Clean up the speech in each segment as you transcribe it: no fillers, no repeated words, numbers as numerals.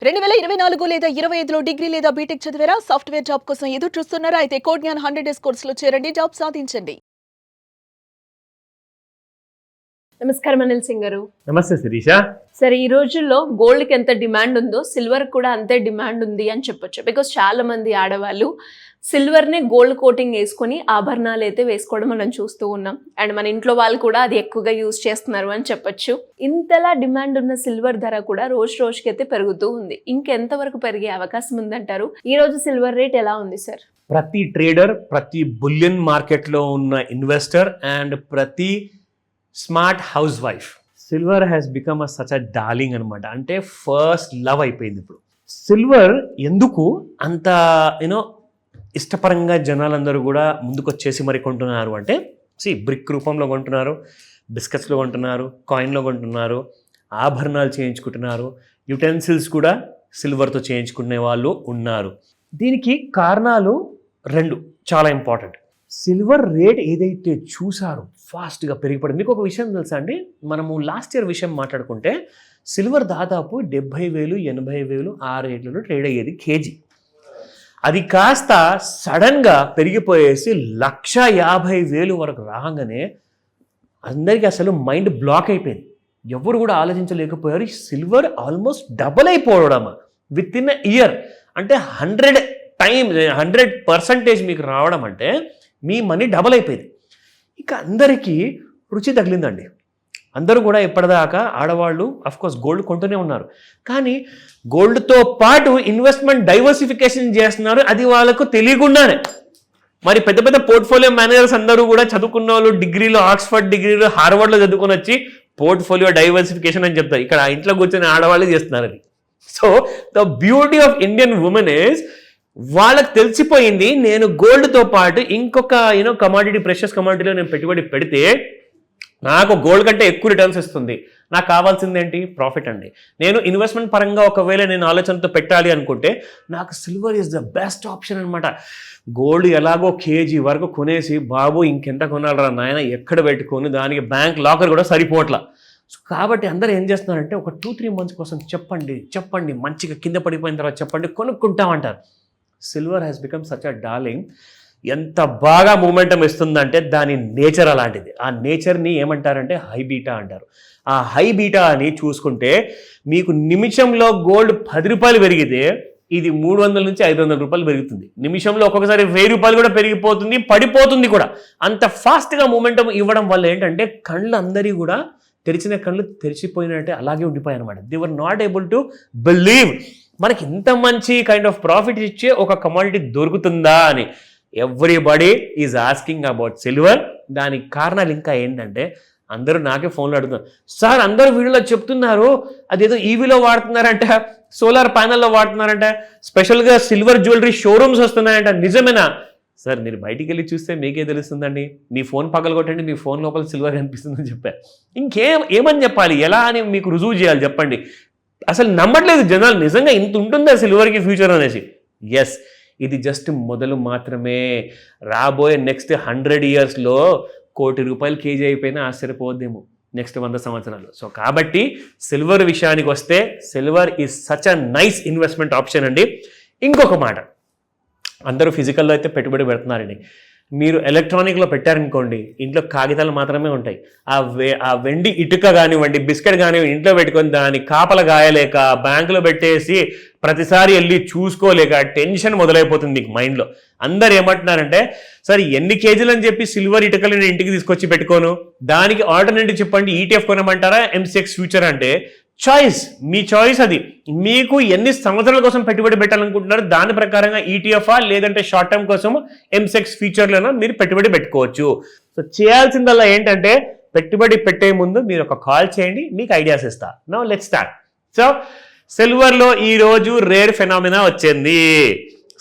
2024 లేదా 25లో డిగ్రీ లేదా బీటెక్ చదివారా? సాఫ్ట్‌వేర్ జాబ్ కోసం ఎదురు చూస్తున్నారా? అయితే కోడ్ జ్ఞాన్ 100 డేస్ కోర్సులో చేరండి, జాబ్ సాధించండి. నమస్కారం అనిల్ సింగ్ గారు. నమస్తే శిరీష. సరే, ఈ రోజుల్లో గోల్డ్ కి ఎంత డిమాండ్ ఉందో సిల్వర్ కూడా అంతే డిమాండ్ ఉంది అని చెప్పొచ్చు. బికాస్ చాలా మంది ఆడవాళ్ళు సిల్వర్ నే గోల్డ్ కోటింగ్ వేసుకొని ఆభరణాలు అయితే వేసుకోవడం మనం చూస్తూ ఉన్నాం. అండ్ మన ఇంట్లో వాళ్ళు కూడా అది ఎక్కువగా యూజ్ చేస్తున్నారు అని చెప్పొచ్చు. ఇంతలా డిమాండ్ ఉన్న సిల్వర్ ధర కూడా రోజు రోజుకి అయితే పెరుగుతూ ఉంది. ఇంకెంత వరకు పెరిగే అవకాశం ఉందంటారు? ఈ రోజు సిల్వర్ రేట్ ఎలా ఉంది సార్? ప్రతి ట్రేడర్, ప్రతి బులియన్ మార్కెట్ లో ఉన్న ఇన్వెస్టర్ అండ్ ప్రతి smart house wife, silver has become such a darling అనమాట. అంటే ఫస్ట్ లవ్ అయిపోయింది ఇప్పుడు. సిల్వర్ ఎందుకు అంత ఇష్టపరంగా జనాలందరూ కూడా ముందుకొచ్చేసి మరి కొంటున్నారు అంటే, బ్రిక్ రూపంలో కొంటున్నారు, బిస్కెట్స్లో కొంటున్నారు, కాయిన్లో కొంటున్నారు, ఆభరణాలు చేయించుకుంటున్నారు, యుటెన్సిల్స్ కూడా సిల్వర్తో చేయించుకునే వాళ్ళు ఉన్నారు. దీనికి కారణాలు రెండు చాలా ఇంపార్టెంట్. సిల్వర్ రేట్ ఏదైతే చూసారో ఫాస్ట్గా పెరిగిపడింది. మీకు ఒక విషయం తెలుసా అండి, మనము లాస్ట్ ఇయర్ విషయం మాట్లాడుకుంటే సిల్వర్ దాదాపు 70,000, 80,000 ఆ రేట్లలో ట్రేడ్ అయ్యేది కేజీ. అది కాస్త సడన్గా పెరిగిపోయేసి 150,000 వరకు రాగానే అందరికీ అసలు మైండ్ బ్లాక్ అయిపోయింది. ఎవరు కూడా ఆలోచించలేకపోయారు. సిల్వర్ ఆల్మోస్ట్ డబల్ అయిపోవడం విత్ ఇన్ ఇయర్. అంటే 100% మీకు రావడం అంటే మీ మనీ డబల్ అయిపోయింది. ఇక అందరికీ రుచి తగిలిందండి. అందరూ కూడా ఇప్పటిదాకా ఆడవాళ్ళు అఫ్కోర్స్ గోల్డ్ కొంటూనే ఉన్నారు, కానీ గోల్డ్తో పాటు ఇన్వెస్ట్మెంట్ డైవర్సిఫికేషన్ చేస్తున్నారు. అది వాళ్ళకు తెలియకుండానే. మరి పెద్ద పెద్ద పోర్ట్ఫోలియో మేనేజర్స్ అందరూ కూడా చదువుకున్న వాళ్ళు, డిగ్రీలో ఆక్స్ఫర్డ్ డిగ్రీలో హార్వర్డ్లో చదువుకొని వచ్చి పోర్ట్ఫోలియో డైవర్సిఫికేషన్ అని చెప్తారు. ఇక్కడ ఇంట్లో కూర్చొని ఆడవాళ్ళు చేస్తున్నారు అది. So the beauty of Indian women is, వాళ్ళకి తెలిసిపోయింది నేను గోల్డ్తో పాటు ఇంకొక కమాడిటీ, ప్రెషియస్ కమాడిటీలో నేను పెట్టుబడి పెడితే నాకు గోల్డ్ కంటే ఎక్కువ రిటర్న్స్ ఇస్తుంది. నాకు కావాల్సింది ఏంటి? ప్రాఫిట్ అండి. నేను ఇన్వెస్ట్మెంట్ పరంగా ఒకవేళ నేను ఆలోచనతో పెట్టాలి అనుకుంటే నాకు silver is the best option అనమాట. గోల్డ్ ఎలాగో కేజీ వరకు కొనేసి బాబు ఇంకెంత కొనాలరా నాయన ఎక్కడ పెట్టుకొని దానికి బ్యాంక్ లాకర్ కూడా సరిపోట్లా. కాబట్టి అందరూ ఏం చేస్తున్నారంటే ఒక 2-3 months కోసం చెప్పండి మంచిగా కింద పడిపోయిన తర్వాత చెప్పండి కొనుక్కుంటామంటారు. Silver has become such a darling. ఎంత బాగా మూమెంటం ఇస్తుందంటే దాని నేచర్ అలాంటిది. ఆ నేచర్ని ఏమంటారంటే హై బీటా అంటారు. ఆ హై బీటా అని చూసుకుంటే మీకు నిమిషంలో గోల్డ్ 10 రూపాయలు పెరిగితే ఇది 300 నుంచి 500 రూపాయలు పెరుగుతుంది. నిమిషంలో ఒక్కొక్కసారి 1000 రూపాయలు కూడా పెరిగిపోతుంది, పడిపోతుంది కూడా. అంత ఫాస్ట్గా మూమెంటం ఇవ్వడం వల్ల ఏంటంటే కళ్ళు అందరి కూడా తెరిచిన కళ్ళు తెరిచిపోయినట్టే అలాగే ఉండిపోయాయి అనమాట. They were not able to believe మనకి ఇంత మంచి కైండ్ ఆఫ్ ప్రాఫిట్ ఇచ్చే ఒక కమాడిటీ దొరుకుతుందా అని. Everybody is asking about silver. దానికి కారణాలు ఇంకా ఏంటంటే అందరూ నాకే ఫోన్లో అడుగుతున్నారు, సార్ అందరూ వీడియోలో చెప్తున్నారు అదేదో ఈవీలో వాడుతున్నారంట, సోలార్ ప్యానల్లో వాడుతున్నారంట, స్పెషల్గా సిల్వర్ జ్యువెలరీ షోరూమ్స్ వస్తున్నాయంట, నిజమేనా? సార్ మీరు బయటికి వెళ్ళి చూస్తే మీకే తెలుస్తుందండి. మీ ఫోన్ పగలగొట్టండి, మీ ఫోన్ లోపల సిల్వర్ కనిపిస్తుందని చెప్పారు. ఏమని చెప్పాలి, ఎలా అని మీకు రుజువు చేయాలి చెప్పండి? అసలు నమ్మట్లేదు జనాలు, నిజంగా ఇంత ఉంటుందా సిల్వర్కి ఫ్యూచర్ అనేసి. ఎస్, ఇది జస్ట్ మొదలు మాత్రమే. రాబోయే నెక్స్ట్ 100 yearsలో ₹1,00,00,000 కేజీ అయిపోయినా ఆశ్చర్యపోవద్దేమో నెక్స్ట్ 100 సంవత్సరాలు. సో కాబట్టి సిల్వర్ విషయానికి వస్తే silver is such a nice investment option అండి. ఇంకొక మాట, అందరూ ఫిజికల్లో అయితే పెట్టుబడి పెడుతున్నారండి. మీరు ఎలక్ట్రానిక్లో పెట్టారనుకోండి, ఇంట్లో కాగితాలు మాత్రమే ఉంటాయి. ఆ వెండి ఇటుక కానివ్వండి, బిస్కెట్ కానివ్వండి, ఇంట్లో పెట్టుకొని దాన్ని కాపల గాయలేక, బ్యాంకులో పెట్టేసి ప్రతిసారి వెళ్ళి చూసుకోలేక టెన్షన్ మొదలైపోతుంది మీకు మైండ్లో. అందరు ఏమంటున్నారంటే, సరే ఎన్ని కేజీలు అని చెప్పి సిల్వర్ ఇటుకలు నేను ఇంటికి తీసుకొచ్చి పెట్టుకోను, దానికి ఆల్టర్నేటివ్ చెప్పండి, ETF కొనమంటారా, MCX ఫ్యూచర్ అంటే చాయిస్, మీ చాయిస్ అది. మీకు ఎన్ని సంవత్సరాల కోసం పెట్టుబడి పెట్టాలనుకుంటున్నారు దాని ప్రకారంగా ETF లేదంటే షార్ట్ టర్మ్ కోసం MCX ఫ్యూచర్లోనో మీరు పెట్టుబడి పెట్టుకోవచ్చు. సో చేయాల్సిందల్లా ఏంటంటే పెట్టుబడి పెట్టే ముందు మీరు ఒక కాల్ చేయండి, మీకు ఐడియాస్ ఇస్తా. Now let's start. సో సిల్వర్లో ఈరోజు రేర్ ఫెనామినా వచ్చింది.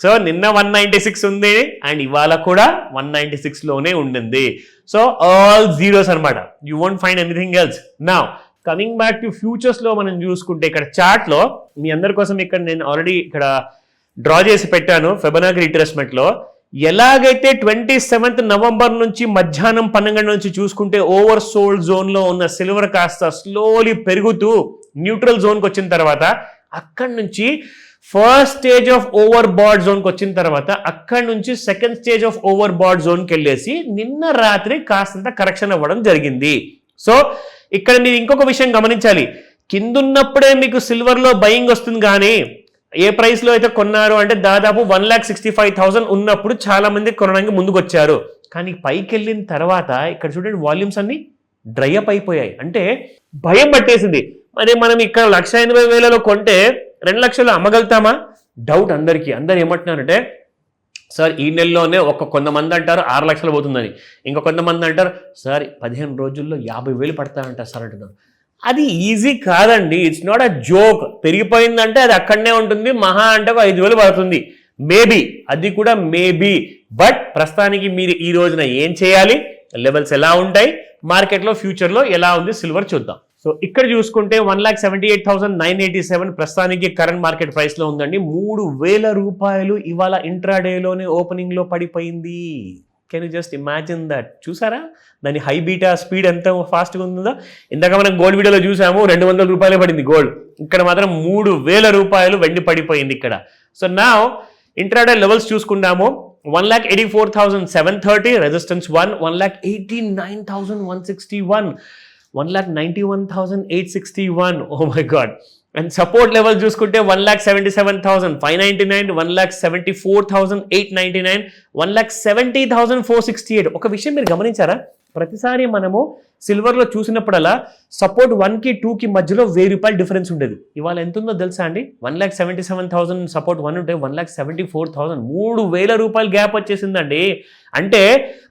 సో నిన్న 196 ఉంది అండ్ ఇవాళ కూడా 196లోనే ఉండింది. సో ఆల్ జీరోస్ అనమాట. You won't find anything else. Now coming back to ఫ్యూచర్స్లో మనం చూసుకుంటే ఇక్కడ చార్ట్లో మీ అందరి కోసం ఇక్కడ నేను ఆల్రెడీ ఇక్కడ డ్రా చేసి పెట్టాను. ఫిబొనాచి రిట్రేస్మెంట్లో ఎలాగైతే 27th November నుంచి మధ్యాహ్నం 12 నుంచి చూసుకుంటే ఓవర్ సోల్డ్ జోన్లో ఉన్న సిల్వర్ కాస్త స్లోలీ పెరుగుతూ న్యూట్రల్ జోన్కి వచ్చిన తర్వాత అక్కడి నుంచి first stage of overbought జోన్కి వచ్చిన తర్వాత అక్కడి నుంచి second stage of overbought జోన్కి వెళ్ళేసి నిన్న రాత్రి కాస్తంత కరెక్షన్ అవ్వడం జరిగింది. సో ఇక్కడ మీరు ఇంకొక విషయం గమనించాలి, కిందున్నప్పుడే మీకు సిల్వర్లో బయింగ్ వస్తుంది, కానీ ఏ ప్రైస్లో అయితే కొన్నారు అంటే దాదాపు 1,65,000 ఉన్నప్పుడు చాలా మంది కొనడానికి ముందుకు వచ్చారు. కానీ పైకి వెళ్ళిన తర్వాత ఇక్కడ చూడండి వాల్యూమ్స్ అన్ని డ్రై అప్ అయిపోయాయి. అంటే భయం పట్టేసింది. మరి మనం ఇక్కడ 1,80,000 కొంటే 2 లక్షలు అమ్మగలుగుతామా? డౌట్ అందరికీ. అందరు ఏమంటున్నారంటే సార్ ఈ నెలలోనే కొంతమంది అంటారు 6 లక్షలు పోతుందని, ఇంకా కొంతమంది అంటారు సార్ 15 రోజుల్లో 50,000 పడతారంటారు సార్ అంటున్నారు. అది ఈజీ కాదండి. It's not a joke. పెరిగిపోయిందంటే అది అక్కడనే ఉంటుంది, మహా అంటే 5,000 పడుతుంది మేబీ, అది కూడా మేబీ. బట్ ప్రస్తుతానికి మీరు ఈ రోజున ఏం చేయాలి, లెవెల్స్ ఎలా ఉంటాయి, మార్కెట్లో ఫ్యూచర్లో ఎలా ఉంది సిల్వర్ చూద్దాం. సో ఇక్కడ చూసుకుంటే 1,78,987 ప్రస్తుతానికి కరెంట్ మార్కెట్ ప్రైస్లో ఉందండి. 3,000 రూపాయలు ఇవాళ ఇంట్రాడేలోనే ఓపెనింగ్లో పడిపోయింది. Can you just imagine that? చూసారా దాని హై బీటా స్పీడ్ ఎంత ఫాస్ట్గా ఉందో? ఇందాక మనం గోల్డ్ వీడియోలో చూసాము 200 రూపాయలే పడింది గోల్డ్, ఇక్కడ మాత్రం 3,000 రూపాయలు వెండి పడిపోయింది ఇక్కడ. సో నా ఇంట్రాడే లెవెల్స్ చూసుకున్నాము. 1,84,730 resistance 1,89,161, 1,91,861. Oh my god. And support level చూసుకుంటే 1,77,599, 1,74,899, 1,70,468. ఒక విషయం మీరు గమనించారా, ప్రతిసారి మనము సిల్వర్లో చూసినప్పుడల్లా సపోర్ట్ 1కి 2కి మధ్యలో 1,000 రూపాయలు డిఫరెన్స్ ఉండేది. ఇవాళ ఎంత ఉందో తెలుసా అండి? 1,77,000 సపోర్ట్ 1 ఉంటే 1,74,000, 3,000 రూపాయలు గ్యాప్ వచ్చేసిందండి. అంటే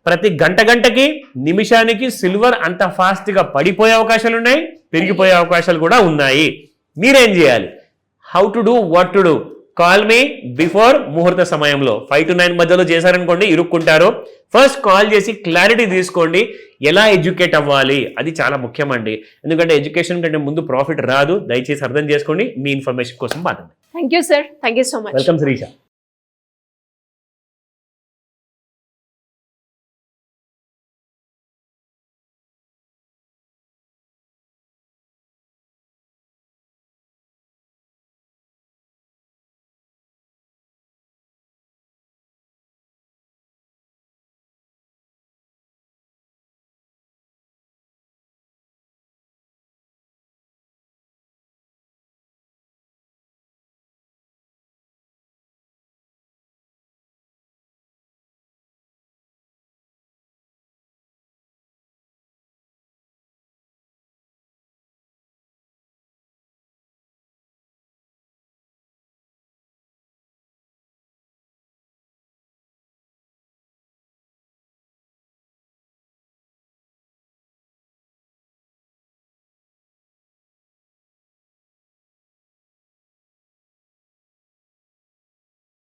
ప్రతి గంటకి నిమిషానికి సిల్వర్ అంత ఫాస్ట్గా పడిపోయే అవకాశాలు ఉన్నాయి, పెరిగిపోయే అవకాశాలు కూడా ఉన్నాయి. మీరేం చేయాలి? How to do, what to do? Call me before ముహూర్త సమయంలో 5 to 9 మధ్యలో చేశారనుకోండి ఇరుక్కుంటారు. ఫస్ట్ కాల్ చేసి క్లారిటీ తీసుకోండి, ఎలా ఎడ్యుకేట్ అవ్వాలి, అది చాలా ముఖ్యమండి. ఎందుకంటే ఎడ్యుకేషన్ కంటే ముందు ప్రాఫిట్ రాదు. దయచేసి అర్థం చేసుకోండి. మీ ఇన్ఫర్మేషన్ కోసం మాట్లాడండి. Thank you sir, thank you so much. Welcome Srisha.